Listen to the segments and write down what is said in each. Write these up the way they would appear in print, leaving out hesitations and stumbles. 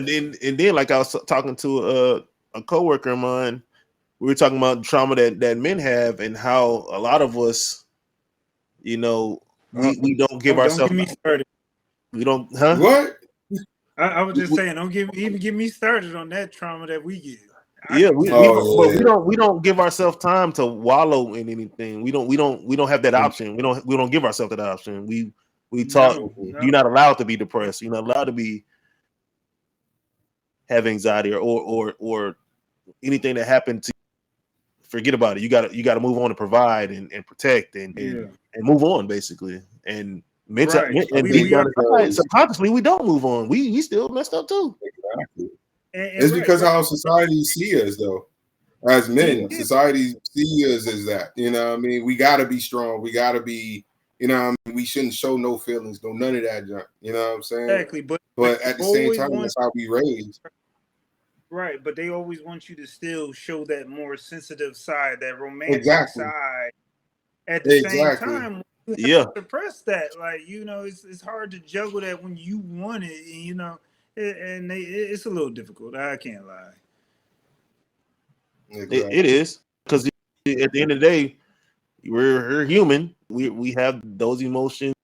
then like I was talking to a coworker of mine, we were talking about trauma that men have and how a lot of us, we don't give ourselves. Don't get me started. We don't, huh? What? I was just saying, don't even get me started on that trauma that we get. But we don't give ourselves time to wallow in anything. We don't have that option. We don't give ourselves that option. We talk. No. You're not allowed to be depressed. You're not allowed to have anxiety or anything that happened to you. Forget about it. You got to move on and provide and protect and move on basically. And subconsciously we don't move on. We still messed up too. Exactly. It's because how society see us though. As men, society see us as that. You know what I mean? We gotta be strong. We gotta be, we shouldn't show no feelings, none of that junk. You know what I'm saying? Exactly. But at the same time, that's how we raised. Right, but they always want you to still show that more sensitive side, that romantic side. At the same time, you have to suppress that. Like, it's hard to juggle that when you want it, and it's a little difficult. I can't lie. Exactly. It is, because at the end of the day, we're human. We have those emotions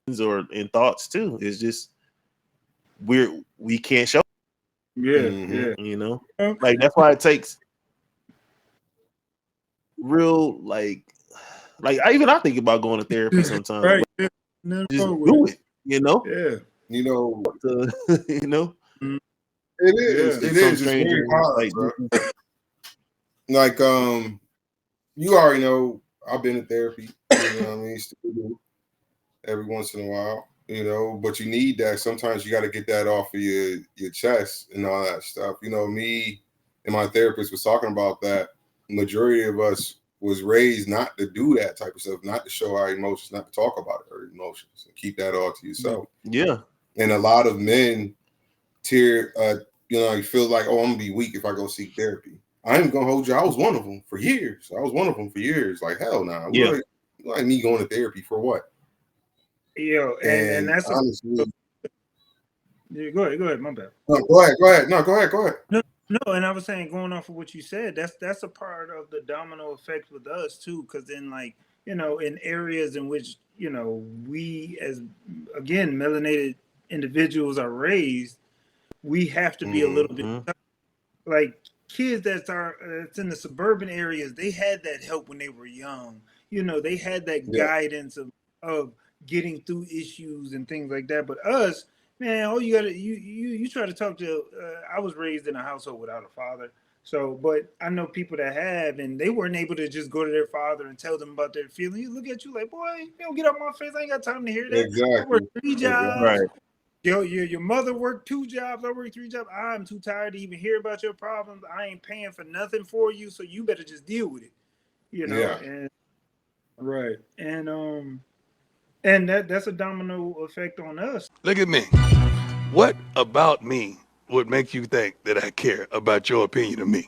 and thoughts too. It's just we can't show. Like that's why it takes real like I think about going to therapy sometimes. Right. Just do it. It is. It is. It's very hard, bro. Like you already know, I've been to therapy. You know what I mean? Still do every once in a while. But you need that. Sometimes you got to get that off of your chest and all that stuff. Me and my therapist was talking about that. The majority of us was raised not to do that type of stuff, not to show our emotions, not to talk about our emotions, and keep that all to yourself. Yeah. And a lot of men you feel like, oh, I'm gonna be weak if I go seek therapy. I ain't gonna hold you. I was one of them for years. Like, hell no. Nah. Yeah. Like me going to therapy for what? And that's honestly. Go ahead. My bad. No, go ahead. No, go ahead. No, and I was saying, going off of what you said, that's a part of the domino effect with us too. Because then, in areas in which we, as again melanated individuals, are raised, we have to be a little bit like kids that's in the suburban areas. They had that help when they were young. They had that guidance of getting through issues and things like that. But us, man, all you gotta you try to talk to. I was raised in a household without a father, but I know people that have, and they weren't able to just go to their father and tell them about their feelings. You look at you like, boy, you don't get off my face. I ain't got time to hear that. Exactly. I work 3 jobs. Right. Your mother worked 2 jobs. I work 3 jobs. I'm too tired to even hear about your problems. I ain't paying for nothing for you, so you better just deal with it. And right. And that's a domino effect on us. Look at me. What about me would make you think that I care about your opinion of me?